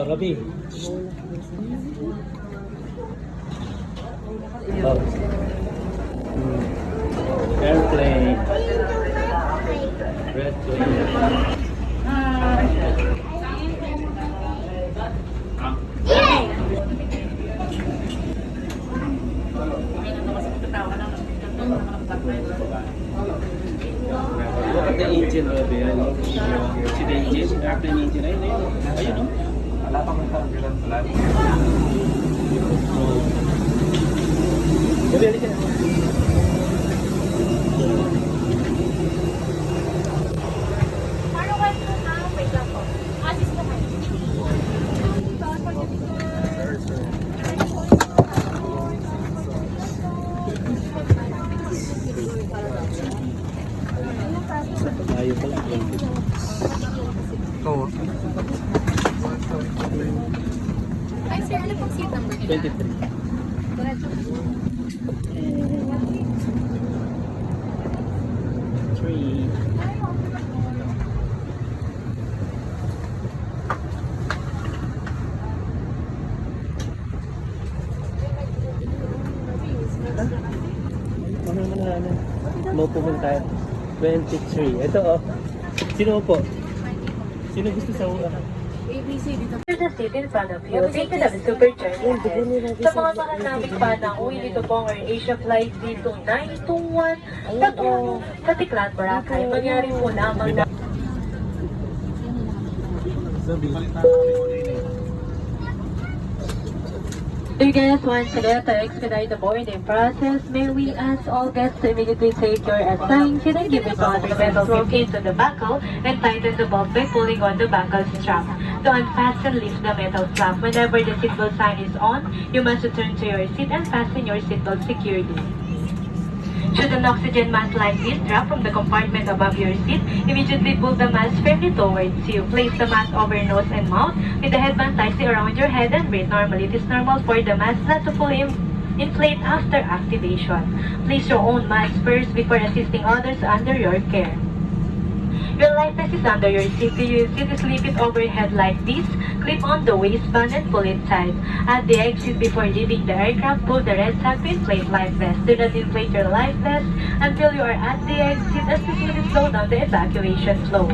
Gabi. Airplane. Red plane. Look at the engine, Rabi. See the engine? Airplane engine. Ayun, no? Wala pa kong turbulence flat. Gabi, halika na. Ayaw pala. Oo. Ay, sir, ano pong seat number nila? 23. Maupo muna tayo. 23. Ito oh. Sino po? Sino gusto sa uwa? ABC dito. The seat in front of you, take the super journey ahead. Sa mga mahal naming panauwi dito po ang Asia Flight D2921 patungo sa Tiklan, Boracay. Mangyari po lamang na Dear guests, once again, to expedite the boarding process, may we ask all guests to immediately take your assigned seat and give it on the metal rope into the buckle and tighten the bolt by pulling on the buckle strap. To unfasten, lift the metal flap. Whenever the seatbelt sign is on, you must return to your seat and fasten your seatbelt securely. Should an oxygen mask like this drop from the compartment above your seat, immediately pull the mask firmly towards you. Place the mask over nose and mouth with the headband tightly around your head and breathe normally. It is normal for the mask not to fully inflate after activation. Place your own mask first before assisting others under your care. Your life vest is under your seat. To use it, slip it overhead like this, clip on the waistband and pull it tight. At the exit before leaving the aircraft, pull the red tag to inflate life vest. Do not inflate your life vest until you are at the exit, as this will slow down the evacuation flow.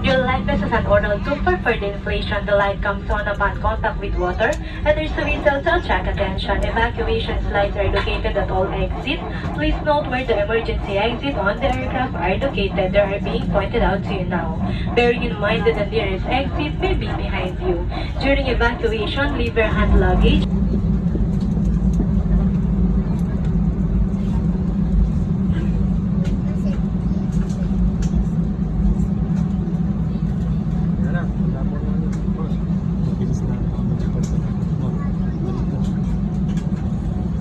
Your life vest has an oral tube for further inflation. The light comes on upon contact with water, and there's a whistle to attract attention. Evacuation slides are located at all exits. Please note where the emergency exit on the aircraft are located. They are being pointed out to you now. Bearing in mind that the nearest exit may be behind you. During evacuation, leave your hand luggage.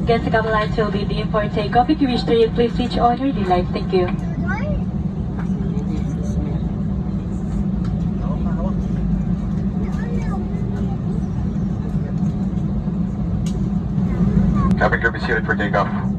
Guests, the cabin lights will be dim for takeoff. If you wish to read, please switch on your lights. Thank you. Cabin crew be seated for takeoff.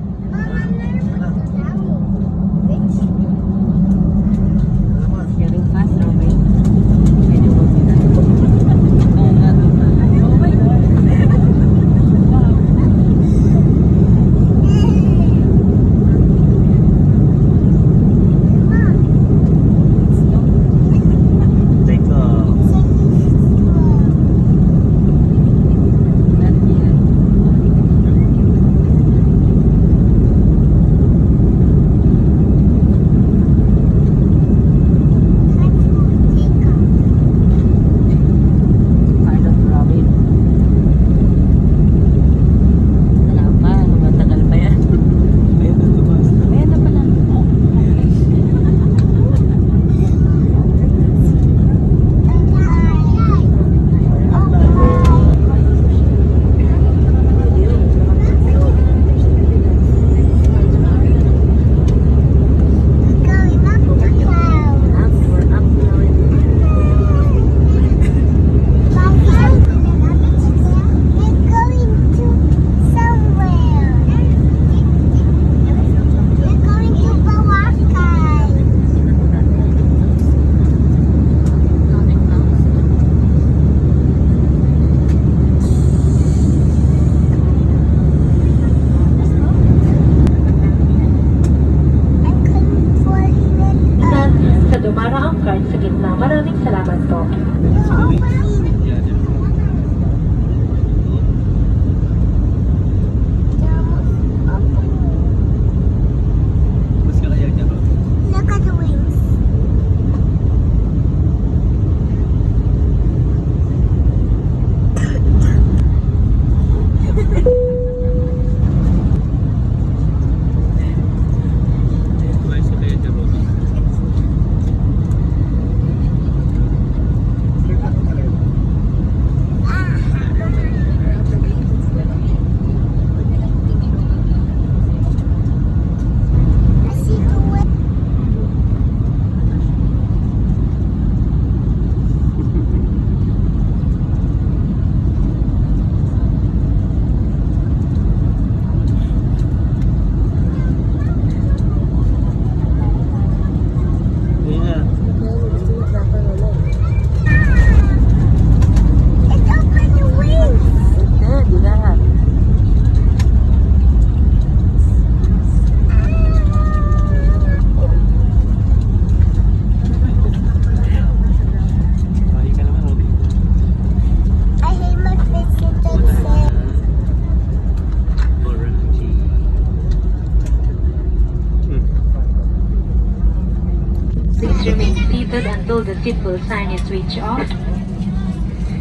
seatbelt sign is switched off.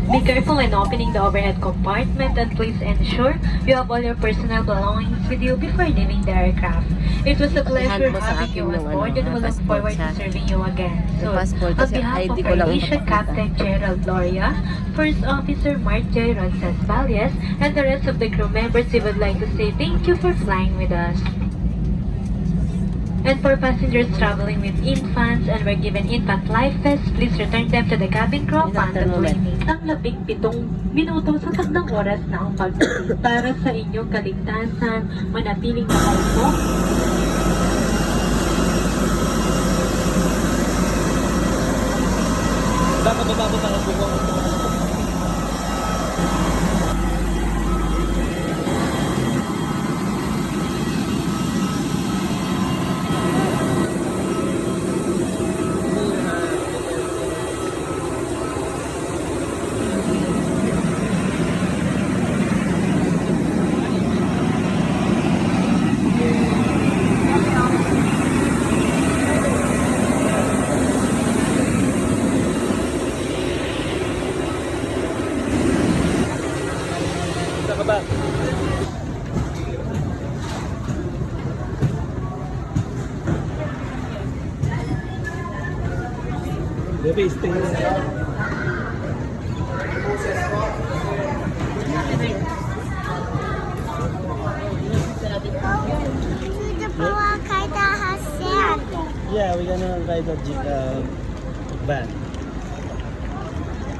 Be careful when opening the overhead compartment and please ensure you have all your personal belongings with you before leaving the aircraft. It was a pleasure Ipakihand mo sa having akin you on yung board and we look passport forward to siya. serving you again. So, Yung passport on kasi behalf ID of ko lang Air Asia ipapakita. Captain Gerald Loria, First Officer Mark J. Roncesvalles, and the rest of the crew members, we would like to say thank you for flying with us. And for passengers traveling with infants and were given infant life vests, please return them to the cabin crew upon the cleaning. Ang 17 minuto sa takdang oras na ang pagdating para sa inyong kaligtasan, manatiling nakaupo. Dapat bababot ang buko. Saan ka ba? Bebe, stay. Yeah, we're gonna ride the jeep van.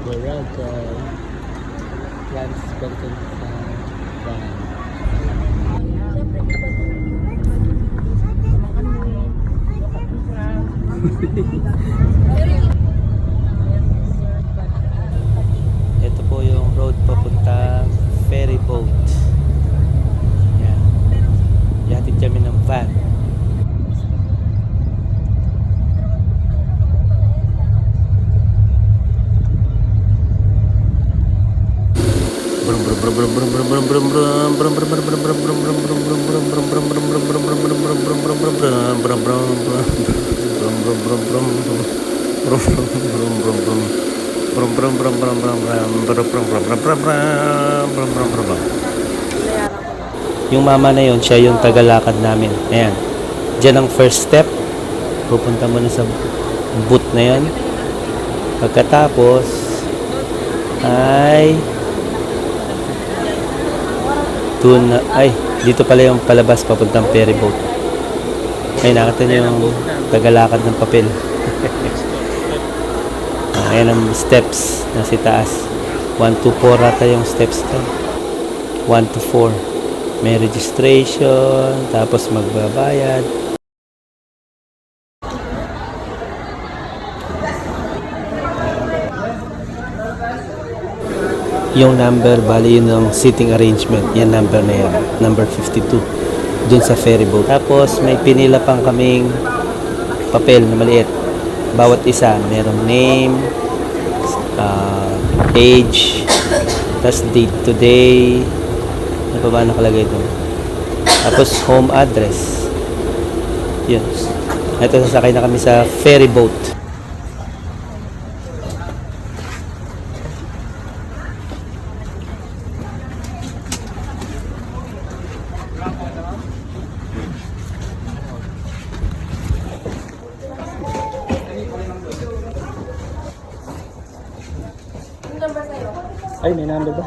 The red Lance Benton van. Ito po yung road papunta ferry boat. Yan. Ihatid kami ng van. Yung mama na yun, siya yung tagalakad namin. Ayan. Diyan ang first step. Pupunta mo na sa boot na yan. Pagkatapos ay dun na, ay dito pala yung palabas papuntang ferry boat. Ay nakita niyo yung tagalakad ng papel. Ayan ang steps na si taas. 1 to 4 rata yung steps to. 1 to 4. May registration, tapos magbabayad. Yung number, bali yun ang seating arrangement. Yan number na yan. Number 52. Dun sa ferry boat. Tapos may pinila pang kaming papel na maliit. Bawat isa, merong name, age, tapos date today. Ano pa ba nakalagay doon? Tapos home address. Yun. Ito, sasakay na kami sa ferry boat. Ay, may number ba?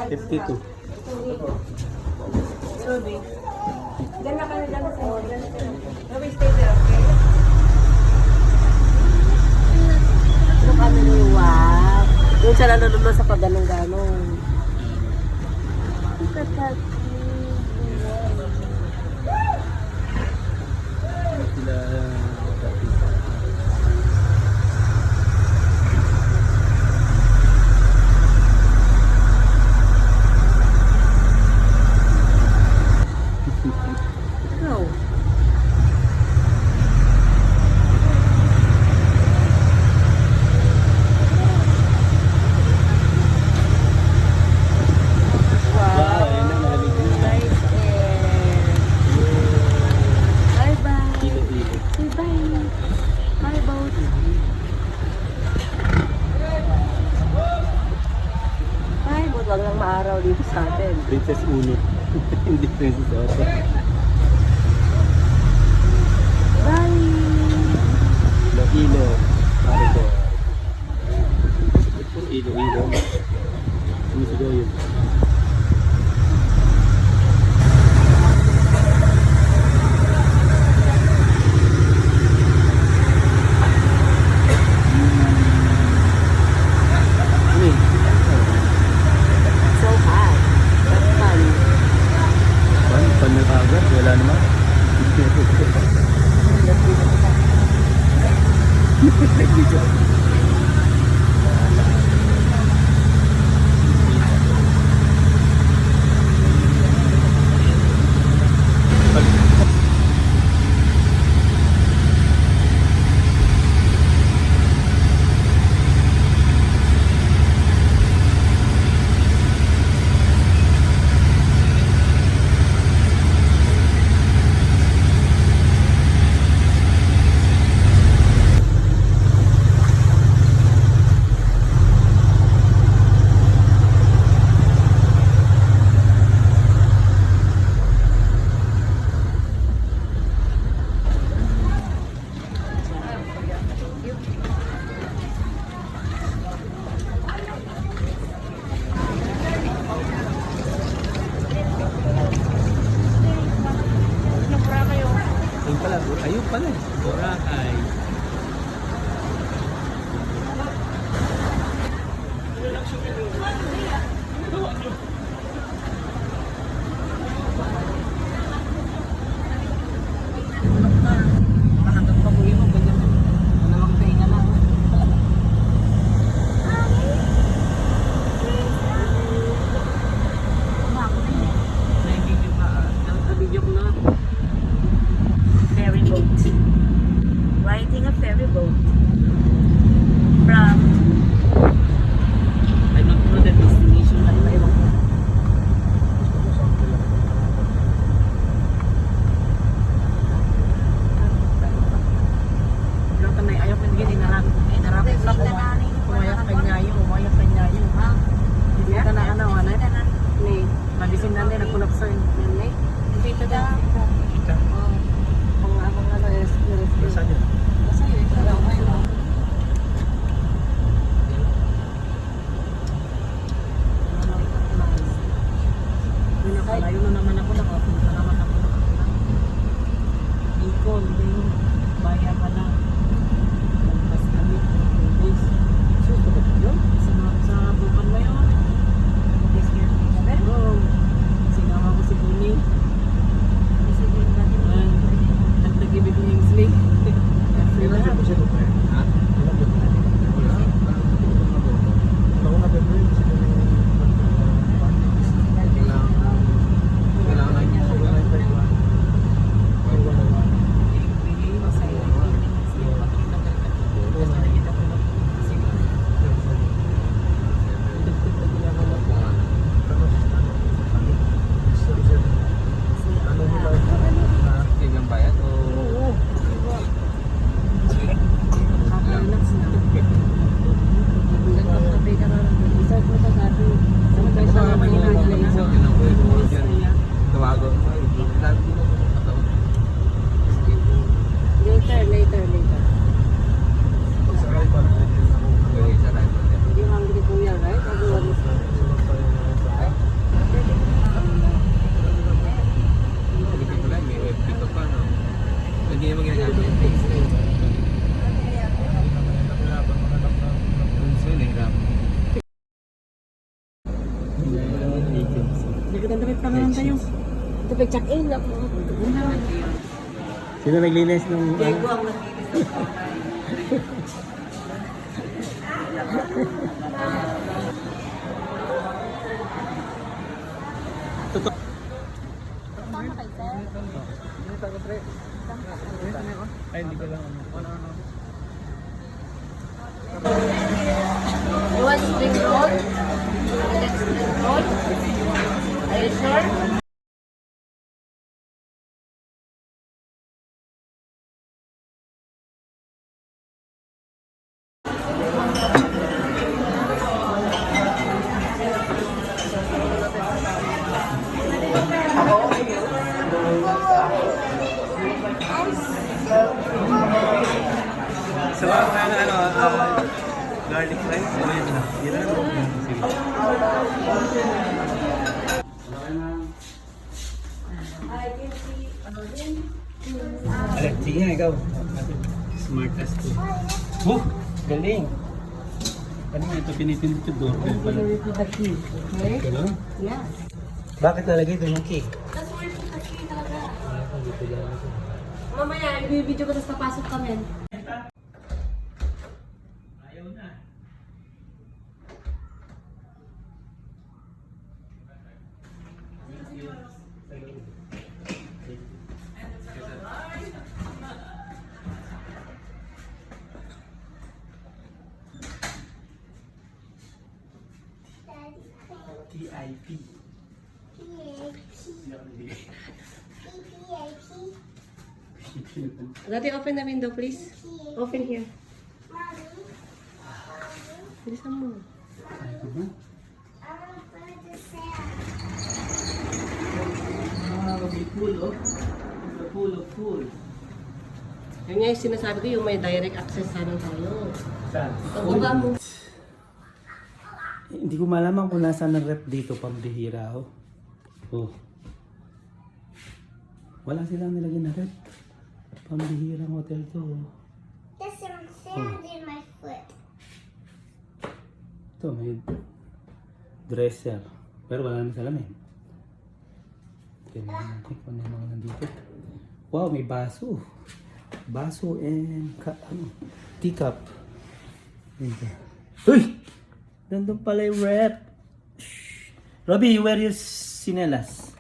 52. Ano kami luwag? Yung siya nalulunod sa pagganong-ganong. No. Wow, ayun na, malamig na. Nice air. Bye-bye. Ilo-ilo. wag lang maaraw dito sa atin. Princess Uni. Hindi Princess Otto. Bye! Ilo. Pare ko. Ilo. Sumisigaw yun. Ano yun? So hot. That's fun. Pan na kagad. Wala naman. Ayun pala. Ayun pala. Boracay. Ferry boat. Riding a ferry boat. From I don't know the destination at Taiwan. Bilang tanay ayaw ko gini narap sa kumayak kanyayo. Hindi ka na ano ni magisin na din nagkulap sa ni. Dito da. Mga ano is Saan yun? Nakalayo na naman ako, nakapunta naman ako. Ikon, din, bayan pa lang. Mas kami, 2 days. Sa bukan na yun. Bro, sinama ko si Buni. Nagtagibig niya yung sling. Ilan po siya doon? Ha? Ilan po? Wala ko na February. Kailangan niya sa wala pa yun. Kailang bayad o? Relax na. Nagpapatay ka na lang. Isa ko sa gato. Sama tayo sa mga Tawago. Later. Hindi hungry kuya, right? Everyone is Hindi naman ginagamit. Nagdadapit pa naman tayo. Ito pa check-in lang. Sino naglinis ng... Diego ang Ay, hindi ko lang. You want spring roll? Let's spring roll. Are you sure? garlic rice. O yan na. Yan na. Sige. Alek, sige nga ikaw. Smart as to. Oh, galing. Ano nga ito? Pinipindot yung doorbell pala. Ganun? Yeah. Bakit nalagay ito yung key? That's where the key talaga. Mamaya, i-video ko tapos papasok kami. Ayaw na. TIP. Dati, open the window, please. Open here. Bilisan mo. May pool, oh. It's a pool of pool. Yan nga yung sinasabi ko, yung may direct access sana tayo. Saan? Pababa mo. Hindi ko malaman kung nasaan ang rep dito, pambihira, oh. Oh. Wala silang nilagyan na rep. Pambihirang hotel to, oh. There's some sand in my foot. Ito, may dresser. Pero wala naman salamin. Tingnan natin kung ano yung mga nandito. Wow, may baso. Baso and teacup. Dito. Uy! Nandun pala yung rep. Shh. Robby, you wear your sinelas.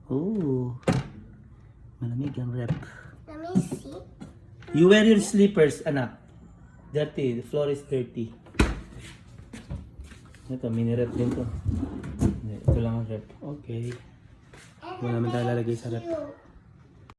Oh. Malamig ang rep. Let me see. You wear your slippers, anak. Dirty. The floor is dirty. Ito, mini rep din to. Ito lang ang rep. Okay. Wala naman tayo lalagay sa rep. Cute.